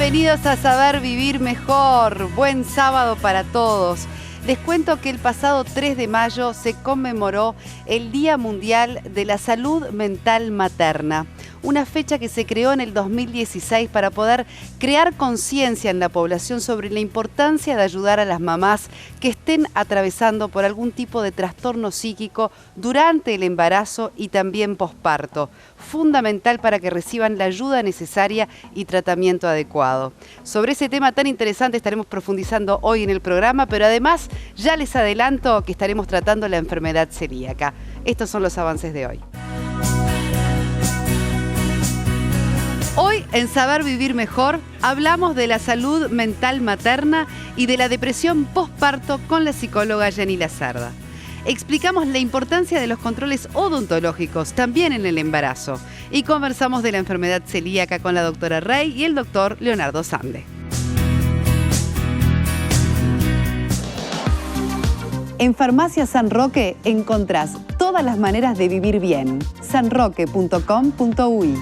Bienvenidos a Saber Vivir Mejor. Buen sábado para todos. Les cuento que el pasado 3 de mayo se conmemoró el Día Mundial de la Salud Mental Materna. Una fecha que se creó en el 2016 para poder crear conciencia en la población sobre la importancia de ayudar a las mamás que estén atravesando por algún tipo de trastorno psíquico durante el embarazo y también posparto. Fundamental para que reciban la ayuda necesaria y tratamiento adecuado. Sobre ese tema tan interesante estaremos profundizando hoy en el programa, pero además ya les adelanto que estaremos tratando la enfermedad celíaca. Estos son los avances de hoy. Hoy en Saber Vivir Mejor hablamos de la salud mental materna y de la depresión posparto con la psicóloga Jenny Lacerda. Explicamos la importancia de los controles odontológicos también en el embarazo y conversamos de la enfermedad celíaca con la doctora Rey y el doctor Leonardo Sande. En Farmacia San Roque encontrás todas las maneras de vivir bien. sanroque.com.uy.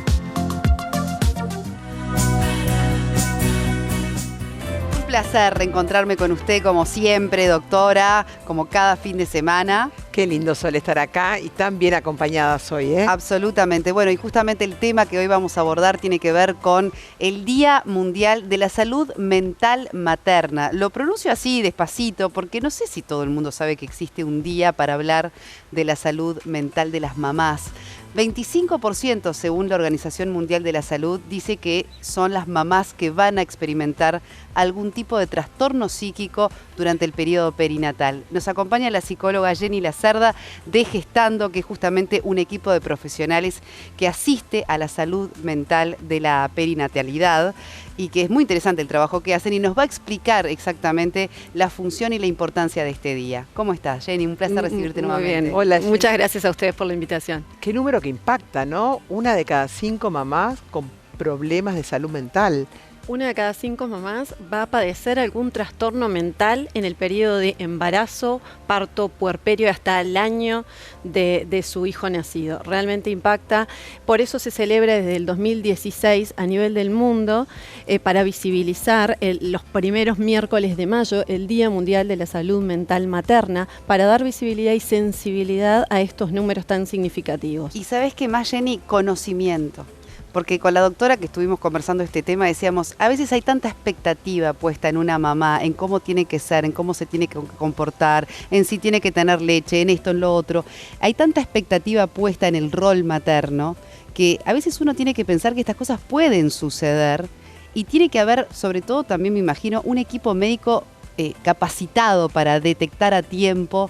Un placer reencontrarme con usted como siempre, doctora, como cada fin de semana. Qué lindo, Sol, estar acá y tan bien acompañadas hoy, ¿eh? Absolutamente. Bueno, y justamente el tema que hoy vamos a abordar tiene que ver con el Día Mundial de la Salud Mental Materna. Lo pronuncio así despacito porque no sé si todo el mundo sabe que existe un día para hablar de la salud mental de las mamás. 25%, según la Organización Mundial de la Salud, dice que son las mamás que van a experimentar algún tipo de trastorno psíquico durante el periodo perinatal. Nos acompaña la psicóloga Jenny Lacerda de Gestando, que es justamente un equipo de profesionales que asiste a la salud mental de la perinatalidad y que es muy interesante el trabajo que hacen y nos va a explicar exactamente la función y la importancia de este día. ¿Cómo estás, Jenny? Un placer recibirte nuevamente. Muy bien. Hola, Jenny. Muchas gracias a ustedes por la invitación. Qué número que impacta, ¿no? 1 de cada 5 mamás con problemas de salud mental. 1 de cada 5 mamás va a padecer algún trastorno mental en el periodo de embarazo, parto, puerperio, hasta el año de su hijo nacido. Realmente impacta. Por eso se celebra desde el 2016 a nivel del mundo para visibilizar los primeros miércoles de mayo el Día Mundial de la Salud Mental Materna, para dar visibilidad y sensibilidad a estos números tan significativos. Y ¿sabés qué más, Jenny? Conocimiento. Porque con la doctora que estuvimos conversando este tema decíamos, a veces hay tanta expectativa puesta en una mamá, en cómo tiene que ser, en cómo se tiene que comportar, en si tiene que tener leche, en esto, en lo otro. Hay tanta expectativa puesta en el rol materno que a veces uno tiene que pensar que estas cosas pueden suceder y tiene que haber, sobre todo también me imagino, un equipo médico capacitado para detectar a tiempo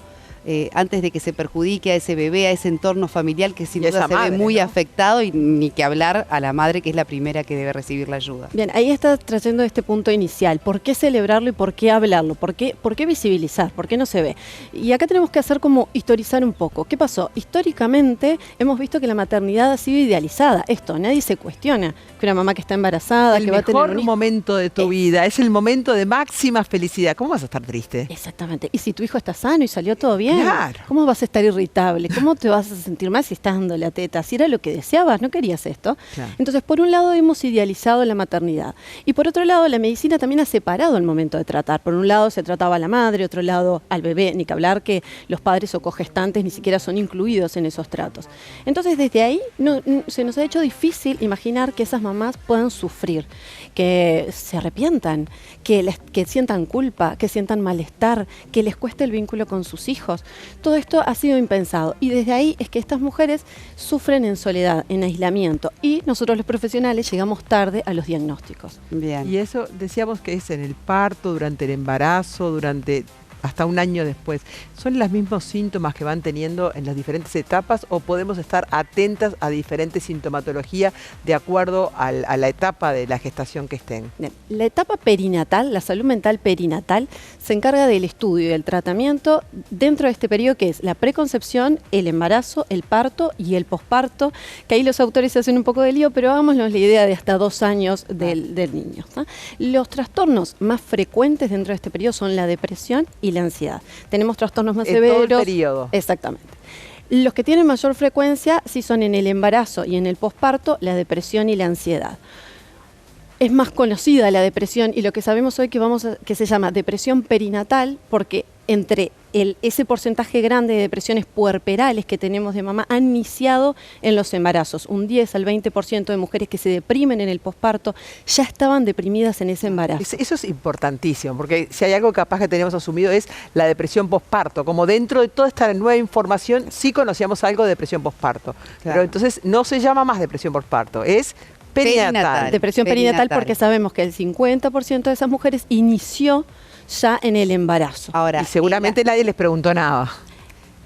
antes de que se perjudique a ese bebé, a ese entorno familiar que sin duda se ve muy afectado, y ni que hablar a la madre, que es la primera que debe recibir la ayuda. Bien, ahí está trayendo este punto inicial. ¿Por qué celebrarlo y por qué hablarlo? ¿Por qué visibilizar? ¿Por qué no se ve? Y acá tenemos que hacer como historizar un poco. ¿Qué pasó? Históricamente hemos visto que la maternidad ha sido idealizada. Esto, nadie se cuestiona. Que una mamá que está embarazada, que va a tener un hijo. El mejor momento de tu vida, es el momento de máxima felicidad. ¿Cómo vas a estar triste? Exactamente. Y si tu hijo está sano y salió todo bien, claro, ¿cómo vas a estar irritable? ¿Cómo te vas a sentir mal si estás dando la teta? Si era lo que deseabas, no querías esto. Claro. Entonces, por un lado hemos idealizado la maternidad. Y por otro lado, la medicina también ha separado el momento de tratar. Por un lado se trataba a la madre, otro lado al bebé. Ni que hablar que los padres o cogestantes ni siquiera son incluidos en esos tratos. Entonces, desde ahí se nos ha hecho difícil imaginar que esas mamás puedan sufrir, que se arrepientan, que sientan culpa, que sientan malestar, que les cueste el vínculo con sus hijos. Todo esto ha sido impensado y desde ahí es que estas mujeres sufren en soledad, en aislamiento, y nosotros los profesionales llegamos tarde a los diagnósticos. Bien. Y eso decíamos que es en el parto, durante el embarazo, hasta un año después. ¿Son los mismos síntomas que van teniendo en las diferentes etapas o podemos estar atentas a diferentes sintomatologías de acuerdo a la etapa de la gestación que estén? Bien. La etapa perinatal, la salud mental perinatal, se encarga del estudio y del tratamiento dentro de este periodo, que es la preconcepción, el embarazo, el parto y el posparto, que ahí los autores se hacen un poco de lío, pero hagámosnos la idea de hasta 2 años del niño, ¿no? Los trastornos más frecuentes dentro de este periodo son la depresión y la ansiedad. Tenemos trastornos más severos. Todo el periodo. Exactamente. Los que tienen mayor frecuencia sí son en el embarazo y en el posparto, la depresión y la ansiedad. Es más conocida la depresión y lo que sabemos hoy que se llama depresión perinatal porque entre ese porcentaje grande de depresiones puerperales que tenemos de mamá han iniciado en los embarazos. Un 10 al 20% de mujeres que se deprimen en el posparto ya estaban deprimidas en ese embarazo. Eso es importantísimo, porque si hay algo capaz que tenemos asumido es la depresión posparto. Como dentro de toda esta nueva información sí conocíamos algo de depresión posparto. Claro. Pero entonces no se llama más depresión posparto, es perinatal. Depresión perinatal porque sabemos que el 50% de esas mujeres inició ya en el embarazo. Ahora, y seguramente nadie les preguntó nada.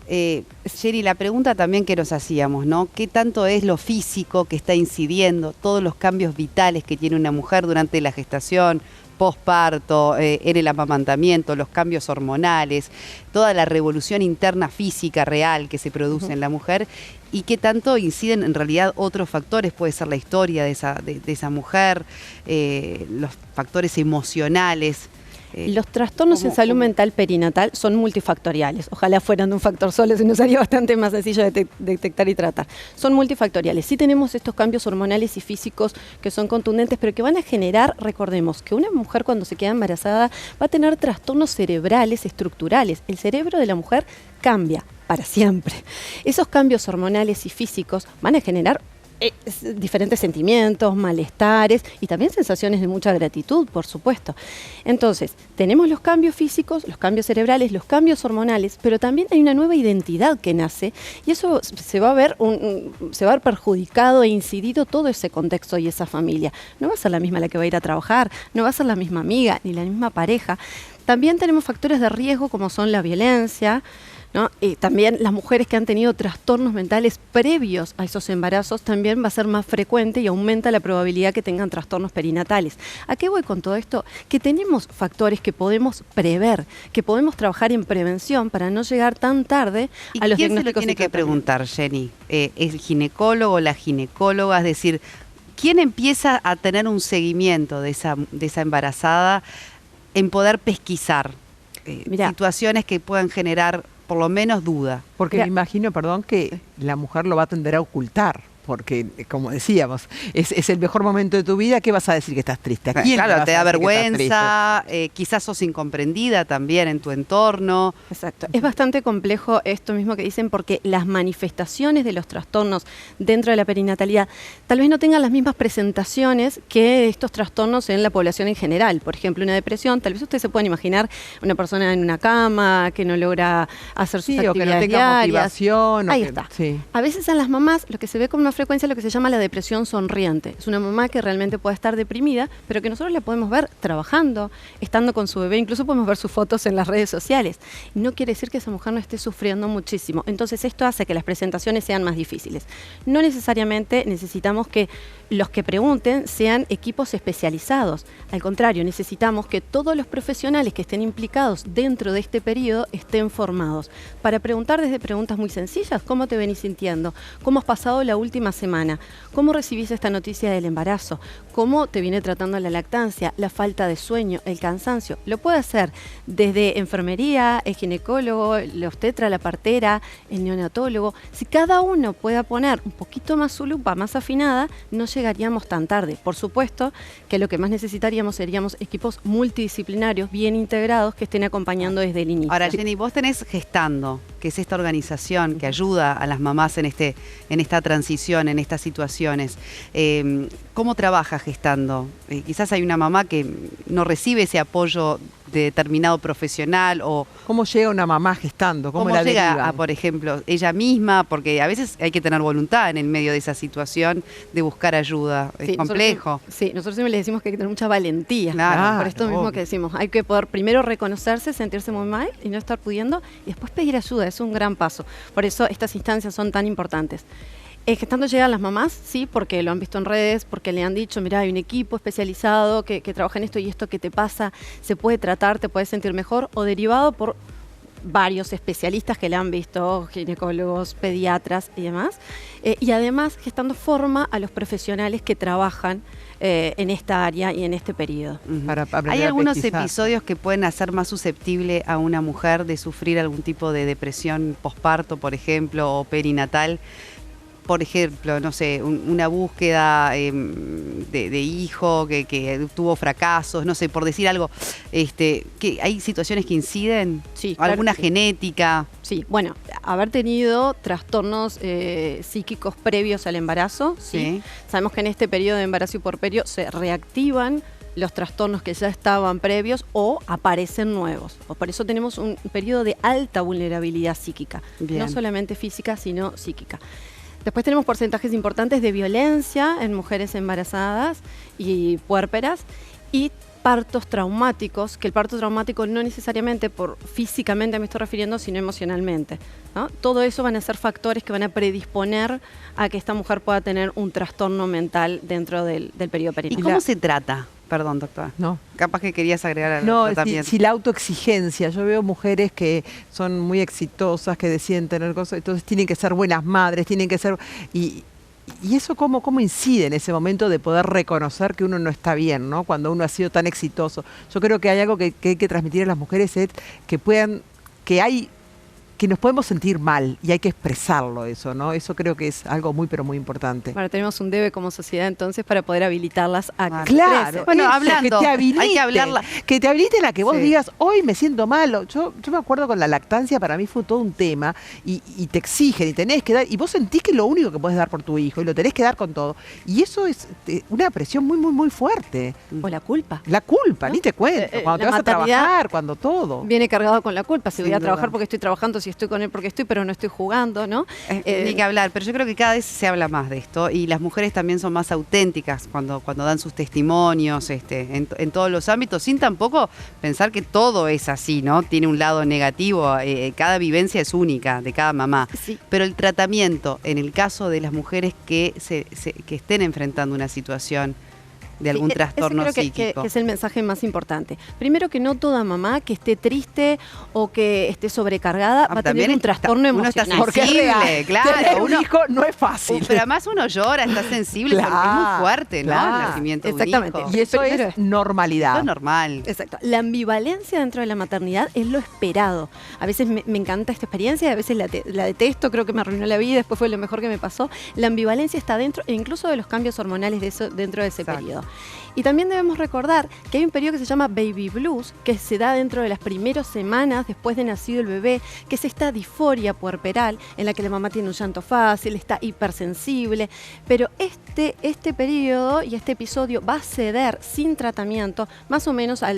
Sherry, la pregunta también que nos hacíamos, ¿no? ¿Qué tanto es lo físico que está incidiendo, todos los cambios vitales que tiene una mujer durante la gestación, posparto, en el amamantamiento, los cambios hormonales, toda la revolución interna física real que se produce en la mujer? ¿Y qué tanto inciden en realidad otros factores? Puede ser la historia de esa mujer, los factores emocionales. Los trastornos en salud mental perinatal son multifactoriales. Ojalá fueran de un factor solo, si no sería bastante más sencillo de detectar y tratar. Son multifactoriales. Sí tenemos estos cambios hormonales y físicos que son contundentes, pero que van a generar, recordemos, que una mujer cuando se queda embarazada va a tener trastornos cerebrales estructurales. El cerebro de la mujer cambia para siempre. Esos cambios hormonales y físicos van a generar diferentes sentimientos, malestares y también sensaciones de mucha gratitud, por supuesto. Entonces, tenemos los cambios físicos, los cambios cerebrales, los cambios hormonales, pero también hay una nueva identidad que nace y eso se va a ver perjudicado e incidido todo ese contexto y esa familia. No va a ser la misma la que va a ir a trabajar, no va a ser la misma amiga ni la misma pareja. También tenemos factores de riesgo como son la violencia, ¿no? Y también las mujeres que han tenido trastornos mentales previos a esos embarazos también va a ser más frecuente y aumenta la probabilidad que tengan trastornos perinatales. ¿A qué voy con todo esto? Que tenemos factores que podemos prever, que podemos trabajar en prevención para no llegar tan tarde a los diagnósticos. ¿Quién se lo tiene que preguntar, Jenny? ¿El ginecólogo o la ginecóloga? Es decir, ¿quién empieza a tener un seguimiento de esa embarazada en poder pesquisar situaciones que puedan generar por lo menos duda? Porque me imagino, perdón, que la mujer lo va a tender a ocultar. Porque, como decíamos, es el mejor momento de tu vida. ¿Qué vas a decir que estás triste? ¿A quién claro, te da vergüenza, quizás sos incomprendida también en tu entorno. Exacto. Es bastante complejo esto mismo que dicen porque las manifestaciones de los trastornos dentro de la perinatalidad tal vez no tengan las mismas presentaciones que estos trastornos en la población en general. Por ejemplo, una depresión, tal vez ustedes se puedan imaginar una persona en una cama que no logra hacer sus actividades o que no tenga motivación. Ahí está. Sí. A veces en las mamás lo que se ve con una frecuencia lo que se llama la depresión sonriente. Es una mamá que realmente puede estar deprimida, pero que nosotros la podemos ver trabajando, estando con su bebé, incluso podemos ver sus fotos en las redes sociales. No quiere decir que esa mujer no esté sufriendo muchísimo. Entonces esto hace que las presentaciones sean más difíciles. No necesariamente necesitamos que los que pregunten sean equipos especializados. Al contrario, necesitamos que todos los profesionales que estén implicados dentro de este periodo estén formados. Para preguntar desde preguntas muy sencillas, ¿cómo te venís sintiendo? ¿Cómo has pasado la última semana? ¿Cómo recibís esta noticia del embarazo? ¿Cómo te viene tratando la lactancia, la falta de sueño, el cansancio? Lo puede hacer desde enfermería, el ginecólogo, el obstetra, la partera, el neonatólogo. Si cada uno pueda poner un poquito más su lupa más afinada, no llegaríamos tan tarde. Por supuesto que lo que más necesitaríamos seríamos equipos multidisciplinarios, bien integrados, que estén acompañando desde el inicio. Ahora, Jenny, vos tenés Gestando, que es esta organización que ayuda a las mamás en esta transición, en estas situaciones. ¿Cómo trabaja Gestando? Quizás hay una mamá que no recibe ese apoyo de determinado profesional o... ¿Cómo llega una mamá gestando? ¿Cómo la llega derivan? a, por ejemplo, ella misma? Porque a veces hay que tener voluntad en el medio de esa situación de buscar ayuda. Es complejo. Nosotros siempre les decimos que hay que tener mucha valentía. Claro, por esto mismo que decimos. Hay que poder primero reconocerse, sentirse muy mal y no estar pudiendo y después pedir ayuda. Es un gran paso. Por eso estas instancias son tan importantes. Gestando llegan las mamás, sí, porque lo han visto en redes, porque le han dicho, mira, hay un equipo especializado que trabaja en esto y esto que te pasa, se puede tratar, te puedes sentir mejor, o derivado por varios especialistas que le han visto, ginecólogos, pediatras y demás. Y además, Gestando forma a los profesionales que trabajan en esta área y en este periodo. ¿Hay algunos episodios que pueden hacer más susceptible a una mujer de sufrir algún tipo de depresión posparto, por ejemplo, o perinatal? por ejemplo, no sé, una búsqueda de hijo que tuvo fracasos, no sé, por decir algo, que hay situaciones que inciden, Sí, claro alguna que sí. genética. Sí, bueno, haber tenido trastornos psíquicos previos al embarazo, ¿sí? Sí. Sabemos que en este periodo de embarazo y puerperio se reactivan los trastornos que ya estaban previos o aparecen nuevos. Por eso tenemos un periodo de alta vulnerabilidad psíquica, Bien. no solamente física, sino psíquica. Después tenemos porcentajes importantes de violencia en mujeres embarazadas y puérperas y partos traumáticos, que el parto traumático no necesariamente físicamente me estoy refiriendo, sino emocionalmente, ¿no? Todo eso van a ser factores que van a predisponer a que esta mujer pueda tener un trastorno mental dentro del periodo ¿Y perinatal. cómo se trata? Perdón, doctora. No. Capaz que querías agregar al No, tratamiento. si la autoexigencia. Yo veo mujeres que son muy exitosas, que deciden tener cosas, entonces tienen que ser buenas madres, tienen que ser... Y eso cómo incide en ese momento de poder reconocer que uno no está bien, ¿no? Cuando uno ha sido tan exitoso. Yo creo que hay algo que hay que transmitir a las mujeres, es que nos podemos sentir mal y hay que expresarlo eso, ¿no? Eso creo que es algo muy, pero muy importante. Bueno, tenemos un debe como sociedad entonces para poder habilitarlas a que Claro, expresen. Bueno, eso, hablando, que te habilite, hay que hablarla. que te habiliten a que vos Sí. digas, hoy me siento malo. Yo me acuerdo con la lactancia, para mí fue todo un tema, y te exigen, y tenés que dar, y vos sentís que es lo único que podés dar por tu hijo, y lo tenés que dar con todo. Y eso es una presión muy, muy, muy fuerte. O la culpa. La culpa, ¿No? ni te cuento, cuando te la vas a maternidad trabajar, cuando todo. Viene cargado con la culpa, si Sin voy a duda. trabajar porque estoy trabajando, si estoy con él porque estoy, pero no estoy jugando, ¿no? Ni que hablar, pero yo creo que cada vez se habla más de esto y las mujeres también son más auténticas cuando dan sus testimonios en todos los ámbitos, sin tampoco pensar que todo es así, ¿no? Tiene un lado negativo, cada vivencia es única de cada mamá. Sí. Pero el tratamiento, en el caso de las mujeres que estén enfrentando una situación de algún Sí, trastorno ese creo psíquico. que es el mensaje más importante. Primero, que no toda mamá que esté triste o que esté sobrecargada va a tener un trastorno uno está emocional. Porque es sensible, real. claro. Tener un hijo no es fácil. Pero además uno llora, está sensible, Claro, porque es muy fuerte, ¿no? claro. El nacimiento de un Exactamente. hijo. Y eso Primero es normalidad. Eso es normal. Exacto. La ambivalencia dentro de la maternidad es lo esperado. A veces me encanta esta experiencia, a veces la detesto, creo que me arruinó la vida, después fue lo mejor que me pasó. La ambivalencia está dentro, e incluso de los cambios hormonales dentro de ese Exacto. periodo. Y también debemos recordar que hay un periodo que se llama baby blues, que se da dentro de las primeras semanas después de nacido el bebé, que es esta disforia puerperal en la que la mamá tiene un llanto fácil, está hipersensible, pero este periodo y este episodio va a ceder sin tratamiento más o menos a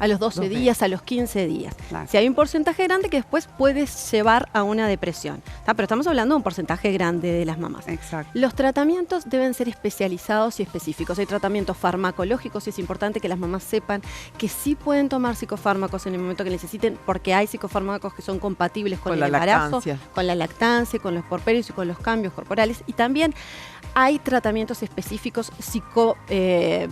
los 12 días, a los 15 días. Claro. Si hay un porcentaje grande que después puede llevar a una depresión, ¿tá? Pero estamos hablando de un porcentaje grande de las mamás. Exacto. Los tratamientos deben ser especializados y específicos. Hay tratamientos farmacológicos y es importante que las mamás sepan que sí pueden tomar psicofármacos en el momento que necesiten, porque hay psicofármacos que son compatibles con el la embarazo, lactancia. con la lactancia, con los porperios y con los cambios corporales. Y también hay tratamientos específicos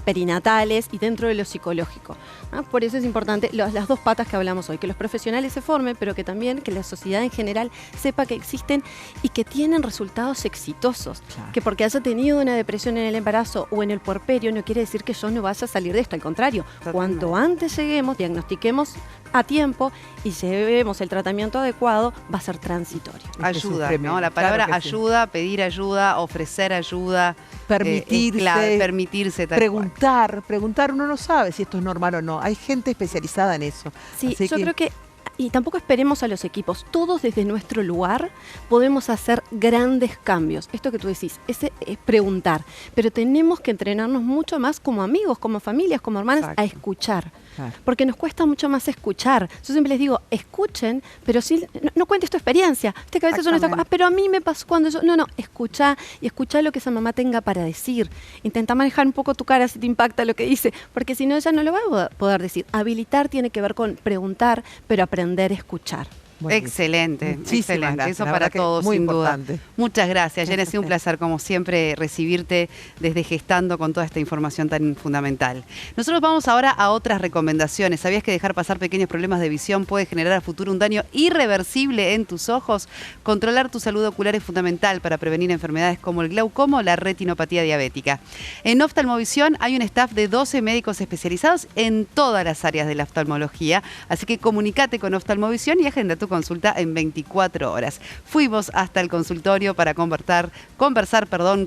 perinatales y dentro de lo psicológico, ¿no? Por eso es importante las dos patas que hablamos hoy, que los profesionales se formen, pero que también que la sociedad en general sepa que existen y que tienen resultados exitosos. Claro. Que porque haya tenido una depresión en el embarazo o en el puerperio no quiere decir que yo no vaya a salir de esto, al contrario. Totalmente. Cuanto antes lleguemos, diagnostiquemos a tiempo y llevemos el tratamiento adecuado, va a ser transitorio. Este es un Ayuda, tremendo, ¿no? La claro palabra que sí. ayuda, pedir ayuda, ofrecer ayuda. Permitirse, es clave, permitirse tal cual. preguntar, uno no sabe si esto es normal o no. Hay gente especializada en eso. Sí, Así yo creo que, y tampoco esperemos a los equipos, todos desde nuestro lugar podemos hacer grandes cambios. Esto que tú decís, ese es preguntar, pero tenemos que entrenarnos mucho más como amigos, como familias, como hermanas, Exacto. a escuchar. Claro. Porque nos cuesta mucho más escuchar. Yo siempre les digo, escuchen, pero sí, no cuentes tu experiencia. Viste que a veces uno está, Exactamente. pero a mí me pasó cuando yo... No, escucha y escucha lo que esa mamá tenga para decir. Intenta manejar un poco tu cara si te impacta lo que dice, porque si no, ella no lo va a poder decir. Habilitar tiene que ver con preguntar, pero aprender a escuchar. Buenísimo. Excelente, Muchísimas excelente. gracias, Eso la para verdad que todos, muy sin duda. importante. Muchas gracias, Jenny. Ha sido un Gracias. placer, como siempre, recibirte desde Gestando con toda esta información tan fundamental. Nosotros vamos ahora a otras recomendaciones. ¿Sabías que dejar pasar pequeños problemas de visión puede generar a futuro un daño irreversible en tus ojos? Controlar tu salud ocular es fundamental para prevenir enfermedades como el glaucoma o la retinopatía diabética. En Oftalmovisión hay un staff de 12 médicos especializados en todas las áreas de la oftalmología, así que comunícate con Oftalmovisión y agenda tu tu consulta en 24 horas. Fuimos hasta el consultorio para conversar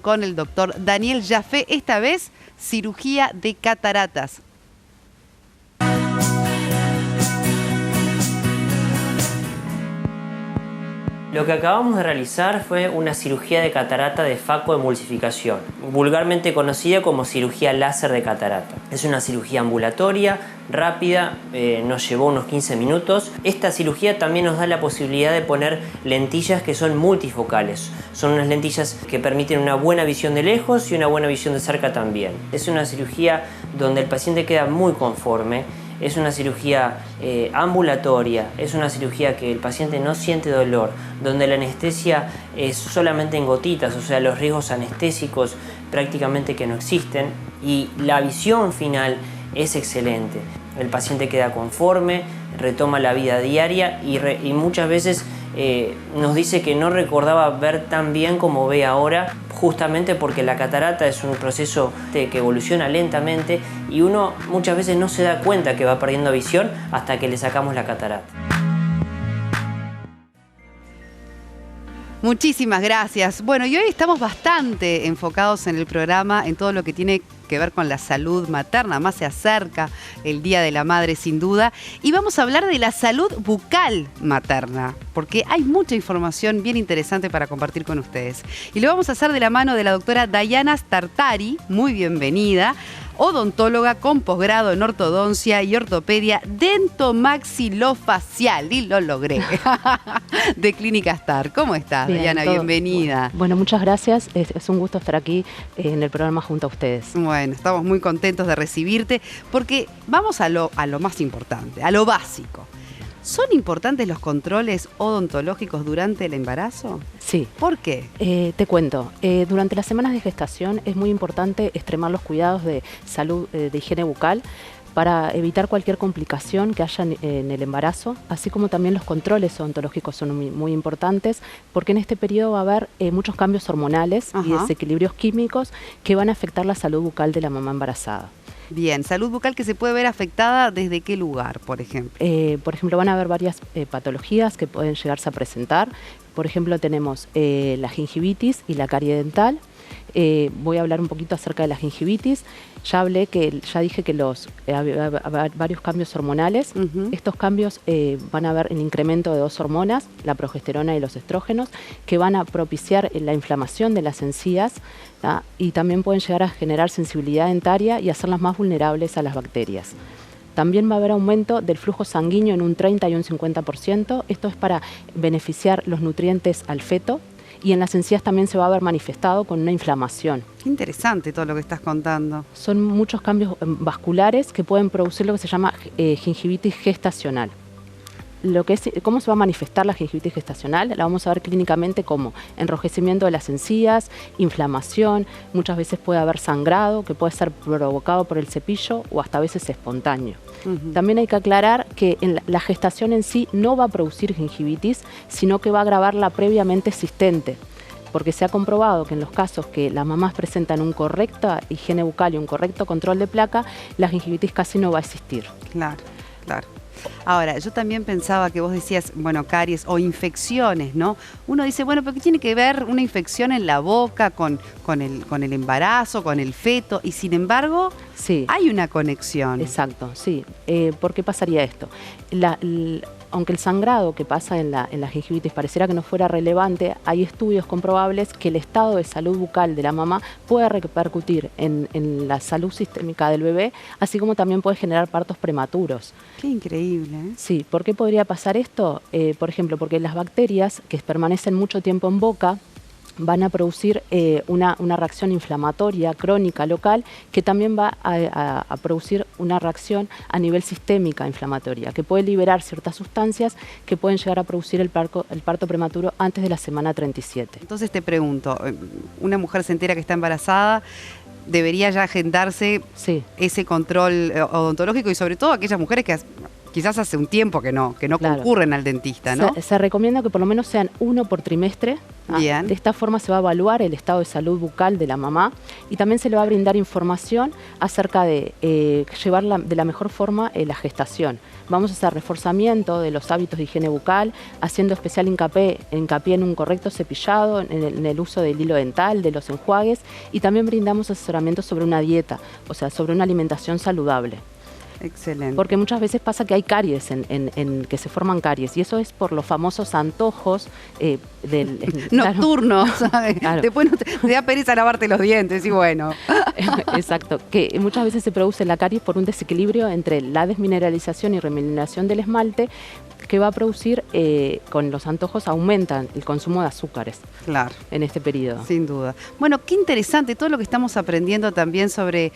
con el doctor Daniel Jaffe, esta vez cirugía de cataratas. Lo que acabamos de realizar fue una cirugía de catarata de facoemulsificación, vulgarmente conocida como cirugía láser de catarata. Es una cirugía ambulatoria, rápida, nos llevó unos 15 minutos. Esta cirugía también nos da la posibilidad de poner lentillas que son multifocales. Son unas lentillas que permiten una buena visión de lejos y una buena visión de cerca también. Es una cirugía donde el paciente queda muy conforme. Es una cirugía ambulatoria, es una cirugía que el paciente no siente dolor, donde la anestesia es solamente en gotitas, o sea, los riesgos anestésicos prácticamente que no existen, y la visión final es excelente. El paciente queda conforme, retoma la vida diaria y muchas veces nos dice que no recordaba ver tan bien como ve ahora, justamente porque la catarata es un proceso que evoluciona lentamente y uno muchas veces no se da cuenta que va perdiendo visión hasta que le sacamos la catarata. Muchísimas gracias. Bueno, y hoy estamos bastante enfocados en el programa, en todo lo que tiene que ver con la salud materna. Más se acerca el Día de la Madre, sin duda. Y vamos a hablar de la salud bucal materna, porque hay mucha información bien interesante para compartir con ustedes. Y lo vamos a hacer de la mano de la doctora Dayana Startari, muy bienvenida, odontóloga con posgrado en ortodoncia y ortopedia dentomaxilofacial, y lo logré, de Clínica Star. ¿Cómo estás, Bien, Dayana? Bienvenida. Bueno, muchas gracias. Es un gusto estar aquí en el programa junto a ustedes. Bueno, estamos muy contentos de recibirte porque vamos a lo más importante, a lo básico. ¿Son importantes los controles odontológicos durante el embarazo? Sí. ¿Por qué? Te cuento, durante las semanas de gestación es muy importante extremar los cuidados de salud, de higiene bucal, para evitar cualquier complicación que haya en el embarazo, así como también los controles odontológicos son muy importantes, porque en este periodo va a haber muchos cambios hormonales y desequilibrios químicos que van a afectar la salud bucal de la mamá embarazada. Bien, salud bucal que se puede ver afectada ¿desde qué lugar, por ejemplo? Por ejemplo, van a haber varias patologías que pueden llegarse a presentar. Por ejemplo, tenemos la gingivitis y la carie dental. Voy a hablar un poquito acerca de la gingivitis. Ya dije que había varios cambios hormonales. Estos cambios van a haber el incremento de dos hormonas, la progesterona y los estrógenos, que van a propiciar la inflamación de las encías, ¿tá? Y también pueden llegar a generar sensibilidad dentaria y hacerlas más vulnerables a las bacterias. También va a haber aumento del flujo sanguíneo en un 30 y un 50%. Esto es para beneficiar los nutrientes al feto. Y en las encías también se va a ver manifestado con una inflamación. Qué interesante todo lo que estás contando. Son muchos cambios vasculares que pueden producir lo que se llama gingivitis gestacional. ¿Cómo se va a manifestar la gingivitis gestacional? La vamos a ver clínicamente como enrojecimiento de las encías, inflamación, muchas veces puede haber sangrado que puede ser provocado por el cepillo o hasta a veces espontáneo. También hay que aclarar que la gestación en sí no va a producir gingivitis, sino que va a agravar la previamente existente, porque se ha comprobado que en los casos que las mamás presentan una correcta higiene bucal y un correcto control de placa, la gingivitis casi no va a existir. Claro, claro. Ahora, yo también pensaba que vos decías, bueno, caries o infecciones, ¿no? Uno dice, bueno, pero ¿qué tiene que ver una infección en la boca con el embarazo, con el feto? Y sin embargo, sí, hay una conexión. Exacto, sí. ¿Por qué pasaría esto? Aunque el sangrado que pasa en la gingivitis pareciera que no fuera relevante, hay estudios comprobables que el estado de salud bucal de la mamá puede repercutir en la salud sistémica del bebé, así como también puede generar partos prematuros. Qué increíble, ¿eh? Sí, ¿por qué podría pasar esto? Por ejemplo, porque las bacterias que permanecen mucho tiempo en boca van a producir una reacción inflamatoria crónica local que también va a producir una reacción a nivel sistémica inflamatoria, que puede liberar ciertas sustancias que pueden llegar a producir el parto prematuro antes de la semana 37. Entonces te pregunto, una mujer se entera que está embarazada, ¿debería ya agendarse ese control odontológico? Y sobre todo aquellas mujeres que quizás hace un tiempo que no Claro. concurren al dentista, ¿no? Se recomienda que por lo menos sean 1 por trimestre. Bien. De esta forma se va a evaluar el estado de salud bucal de la mamá y también se le va a brindar información acerca de llevar de la mejor forma la gestación. Vamos a hacer reforzamiento de los hábitos de higiene bucal, haciendo especial hincapié en un correcto cepillado, en el uso del hilo dental, de los enjuagues, y también brindamos asesoramiento sobre una dieta, o sea, sobre una alimentación saludable. Excelente. Porque muchas veces pasa que hay caries, que se forman caries, y eso es por los famosos antojos nocturnos, ¿sabes? Claro. Después te da pereza lavarte los dientes y bueno. Exacto, que muchas veces se produce la caries por un desequilibrio entre la desmineralización y remineralización del esmalte, que va a producir, con los antojos aumentan el consumo de azúcares. Claro. En este periodo. Sin duda. Bueno, qué interesante todo lo que estamos aprendiendo también sobre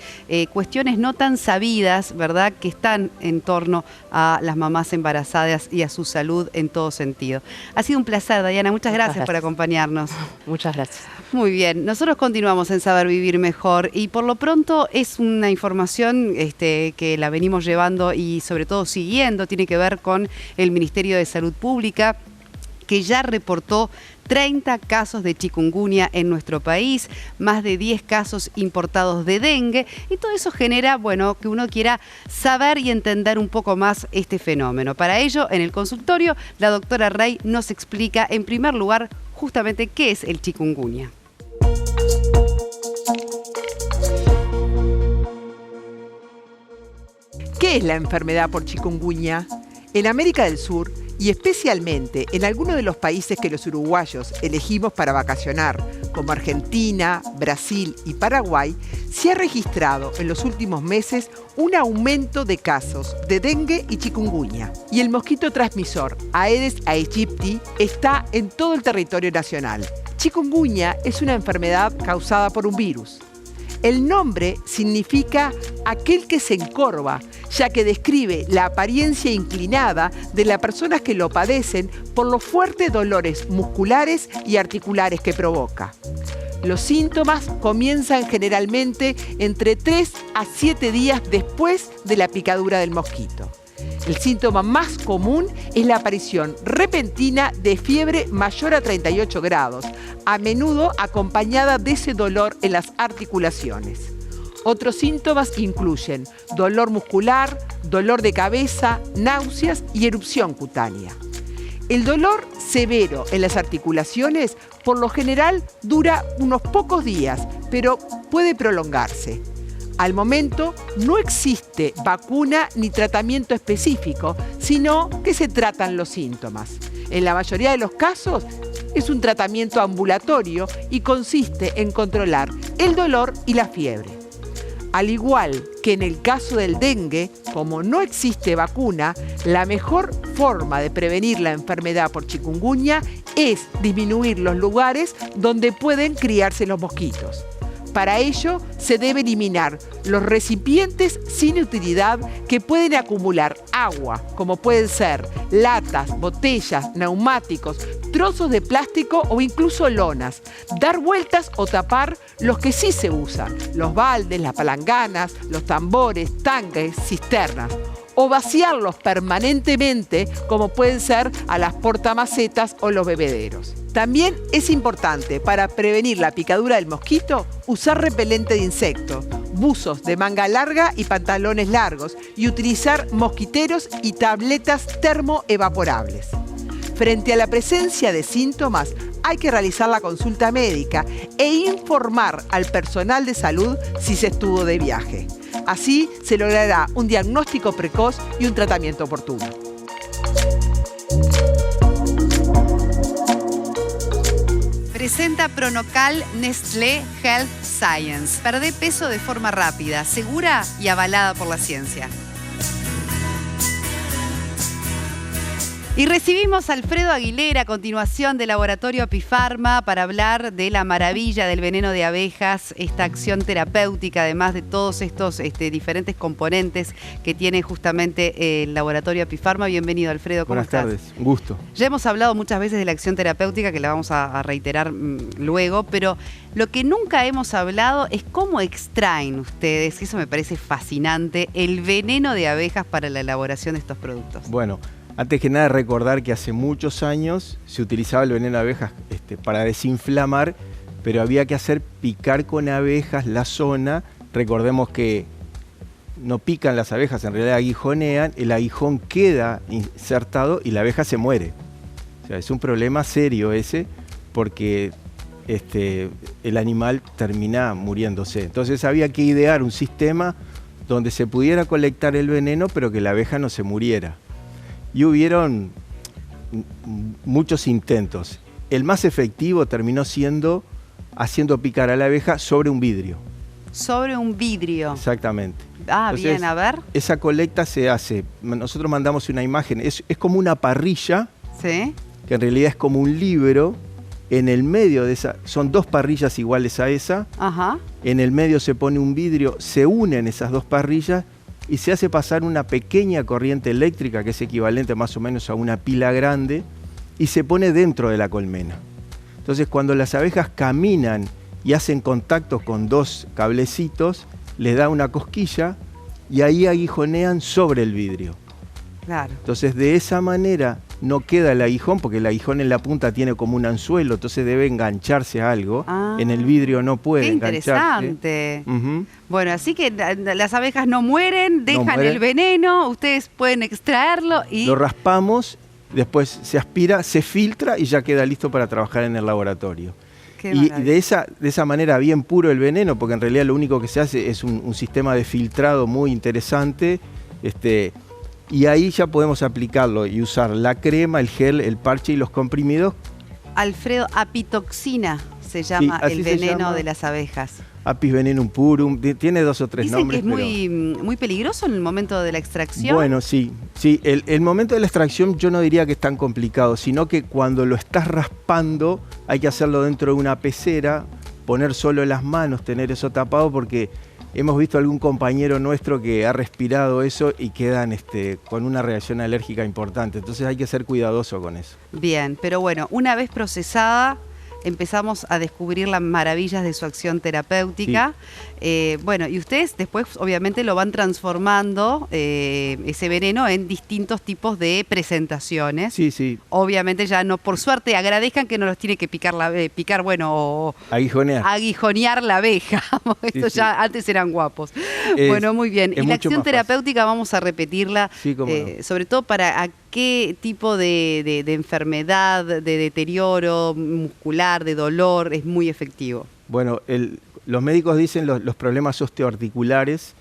cuestiones no tan sabidas, ¿verdad?, que están en torno a las mamás embarazadas y a su salud en todo sentido. Ha sido un placer, Diana. Muchas gracias por acompañarnos. Muchas gracias. Muy bien, nosotros continuamos en Saber Vivir Mejor y por lo pronto es una información que la venimos llevando y sobre todo siguiendo, tiene que ver con el Ministerio de Salud Pública, que ya reportó 30 casos de chikungunya en nuestro país, más de 10 casos importados de dengue, y todo eso genera, bueno, que uno quiera saber y entender un poco más este fenómeno. Para ello, en el consultorio, la doctora Rey nos explica, en primer lugar, justamente qué es el chikungunya. ¿Qué es la enfermedad por chikungunya? En América del Sur, y especialmente en algunos de los países que los uruguayos elegimos para vacacionar, como Argentina, Brasil y Paraguay, se ha registrado en los últimos meses un aumento de casos de dengue y chikungunya. Y el mosquito transmisor Aedes aegypti está en todo el territorio nacional. Chikungunya es una enfermedad causada por un virus. El nombre significa aquel que se encorva, ya que describe la apariencia inclinada de las personas que lo padecen por los fuertes dolores musculares y articulares que provoca. Los síntomas comienzan generalmente entre 3 a 7 días después de la picadura del mosquito. El síntoma más común es la aparición repentina de fiebre mayor a 38 grados, a menudo acompañada de ese dolor en las articulaciones. Otros síntomas incluyen dolor muscular, dolor de cabeza, náuseas y erupción cutánea. El dolor severo en las articulaciones por lo general dura unos pocos días, pero puede prolongarse. Al momento no existe vacuna ni tratamiento específico, sino que se tratan los síntomas. En la mayoría de los casos es un tratamiento ambulatorio y consiste en controlar el dolor y la fiebre. Al igual que en el caso del dengue, como no existe vacuna, la mejor forma de prevenir la enfermedad por chikungunya es disminuir los lugares donde pueden criarse los mosquitos. Para ello, se debe eliminar los recipientes sin utilidad que pueden acumular agua, como pueden ser latas, botellas, neumáticos, trozos de plástico o incluso lonas. Dar vueltas o tapar los que sí se usan, los baldes, las palanganas, los tambores, tanques, cisternas. O vaciarlos permanentemente, como pueden ser a las portamacetas o los bebederos. También es importante, para prevenir la picadura del mosquito, usar repelente de insectos, buzos de manga larga y pantalones largos, y utilizar mosquiteros y tabletas termoevaporables. Frente a la presencia de síntomas, hay que realizar la consulta médica e informar al personal de salud si se estuvo de viaje. Así se logrará un diagnóstico precoz y un tratamiento oportuno. Presenta Pronocal Nestlé Health Science. Perdé peso de forma rápida, segura y avalada por la ciencia. Y recibimos a Alfredo Aguilera a continuación del Laboratorio Apifarma para hablar de la maravilla del veneno de abejas, esta acción terapéutica, además de todos estos diferentes componentes que tiene justamente el Laboratorio Apifarma. Bienvenido, Alfredo, ¿cómo estás? Buenas tardes, un gusto. Ya hemos hablado muchas veces de la acción terapéutica, que la vamos a reiterar luego, pero lo que nunca hemos hablado es cómo extraen ustedes, y eso me parece fascinante, el veneno de abejas para la elaboración de estos productos. Bueno, antes que nada recordar que hace muchos años se utilizaba el veneno de abejas para desinflamar, pero había que hacer picar con abejas la zona. Recordemos que no pican las abejas, en realidad aguijonean, el aguijón queda insertado y la abeja se muere. O sea, es un problema serio ese, porque el animal termina muriéndose. Entonces había que idear un sistema donde se pudiera colectar el veneno, pero que la abeja no se muriera. Y hubieron muchos intentos. El más efectivo terminó siendo haciendo picar a la abeja sobre un vidrio. Sobre un vidrio. Exactamente. Ah, Entonces, bien, a ver. Esa colecta se hace, nosotros mandamos una imagen, es como una parrilla, Sí. que en realidad es como un libro. En el medio de esa, son dos parrillas iguales a esa. Ajá. En el medio se pone un vidrio, se unen esas dos parrillas y se hace pasar una pequeña corriente eléctrica, que es equivalente más o menos a una pila grande, y se pone dentro de la colmena. Entonces, cuando las abejas caminan y hacen contacto con dos cablecitos, les da una cosquilla y ahí aguijonean sobre el vidrio. Claro. Entonces, de esa manera no queda el aguijón, porque el aguijón en la punta tiene como un anzuelo, entonces debe engancharse a algo. Ah, en el vidrio no puede qué engancharse. interesante. Ujú. Bueno, así que las abejas no mueren, dejan mueren. el veneno, ustedes pueden extraerlo y... Lo raspamos, después se aspira, se filtra y ya queda listo para trabajar en el laboratorio. Qué Y maravilla. de esa manera bien puro el veneno, porque en realidad lo único que se hace es un sistema de filtrado muy interesante, y ahí ya podemos aplicarlo y usar la crema, el gel, el parche y los comprimidos. Alfredo, apitoxina se llama así el se veneno llama. de las abejas. Apis venenum purum, tiene 2 o 3 Dicen nombres. que es muy peligroso en el momento de la extracción. Bueno, sí. El momento de la extracción yo no diría que es tan complicado, sino que cuando lo estás raspando hay que hacerlo dentro de una pecera, poner solo las manos, tener eso tapado, porque hemos visto algún compañero nuestro que ha respirado eso y quedan con una reacción alérgica importante. Entonces hay que ser cuidadoso con eso. Bien, pero bueno, una vez procesada, empezamos a descubrir las maravillas de su acción terapéutica. Bueno, y ustedes después obviamente lo van transformando, ese veneno, en distintos tipos de presentaciones. Sí, sí. Obviamente ya no, por suerte, agradezcan que no los tiene que picar, o Aguijonear. aguijonear la abeja. Esto Sí, ya sí. antes eran guapos. Bueno, muy bien. es Y la mucho acción más fácil. terapéutica vamos a repetirla, Sí, cómo no. sobre todo para qué tipo de enfermedad, de deterioro muscular, de dolor, es muy efectivo. Bueno, los médicos dicen los problemas osteoarticulares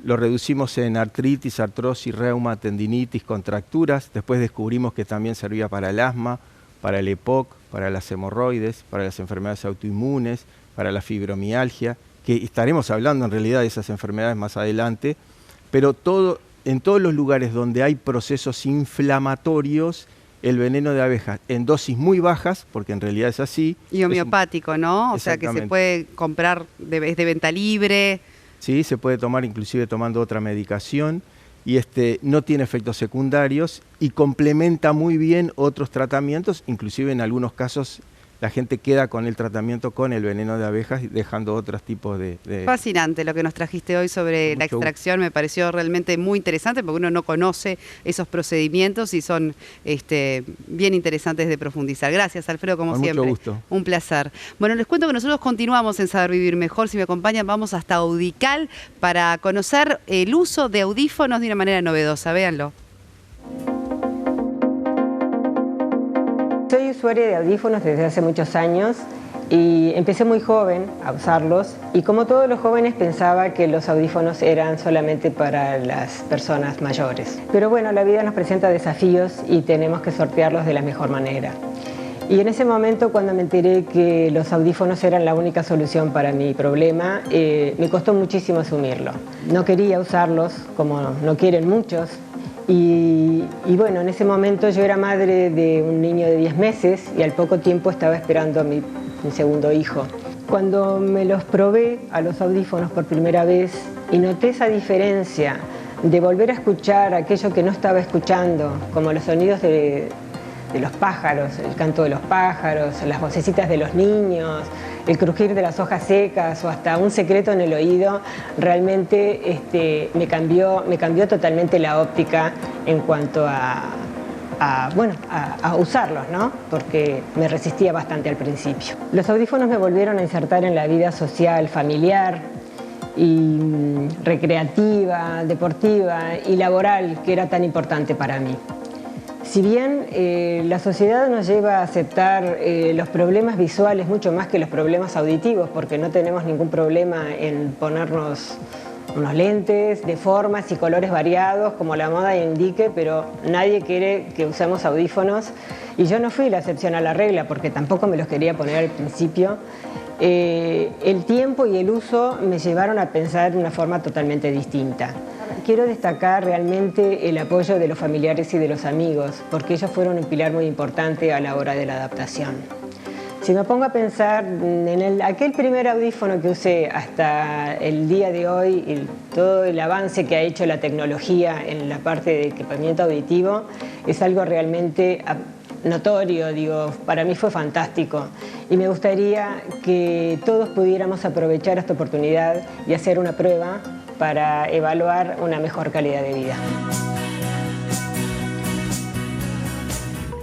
los reducimos en artritis, artrosis, reuma, tendinitis, contracturas. Después descubrimos que también servía para el asma, para el EPOC, para las hemorroides, para las enfermedades autoinmunes, para la fibromialgia, que estaremos hablando en realidad de esas enfermedades más adelante, pero en todos los lugares donde hay procesos inflamatorios, el veneno de abejas en dosis muy bajas, porque en realidad es así. Y homeopático, ¿no? O sea que se Exactamente. puede comprar, es de venta libre. Sí, se puede tomar inclusive tomando otra medicación y no tiene efectos secundarios y complementa muy bien otros tratamientos, inclusive en algunos casos la gente queda con el tratamiento con el veneno de abejas, dejando otros tipos de... Fascinante lo que nos trajiste hoy sobre la Mucho extracción, me pareció realmente muy interesante porque uno no conoce esos procedimientos y son bien interesantes de profundizar. Gracias, Alfredo, como Con siempre. mucho gusto. Un placer. Bueno, les cuento que nosotros continuamos en Saber Vivir Mejor. Si me acompañan, vamos hasta Audical para conocer el uso de audífonos de una manera novedosa. Véanlo. Soy usuaria de audífonos desde hace muchos años y empecé muy joven a usarlos y como todos los jóvenes pensaba que los audífonos eran solamente para las personas mayores. Pero bueno, la vida nos presenta desafíos y tenemos que sortearlos de la mejor manera. Y en ese momento, cuando me enteré que los audífonos eran la única solución para mi problema, me costó muchísimo asumirlo. No quería usarlos, como no quieren muchos, Y bueno, en ese momento yo era madre de un niño de 10 meses y al poco tiempo estaba esperando a mi segundo hijo. Cuando me los probé a los audífonos por primera vez y noté esa diferencia de volver a escuchar aquello que no estaba escuchando, como los sonidos de los pájaros, el canto de los pájaros, las vocecitas de los niños, el crujir de las hojas secas o hasta un secreto en el oído, realmente me cambió totalmente la óptica en cuanto a usarlos, ¿no? Porque me resistía bastante al principio. Los audífonos me volvieron a insertar en la vida social, familiar y recreativa, deportiva y laboral, que era tan importante para mí. Si bien la sociedad nos lleva a aceptar los problemas visuales mucho más que los problemas auditivos, porque no tenemos ningún problema en ponernos unos lentes de formas y colores variados, como la moda indique, pero nadie quiere que usemos audífonos. Y yo no fui la excepción a la regla, porque tampoco me los quería poner al principio. El tiempo y el uso me llevaron a pensar de una forma totalmente distinta. Quiero destacar realmente el apoyo de los familiares y de los amigos, porque ellos fueron un pilar muy importante a la hora de la adaptación. Si me pongo a pensar en aquel primer audífono que usé hasta el día de hoy y todo el avance que ha hecho la tecnología en la parte de equipamiento auditivo, es algo realmente notorio, digo, para mí fue fantástico. Y me gustaría que todos pudiéramos aprovechar esta oportunidad y hacer una prueba para evaluar una mejor calidad de vida.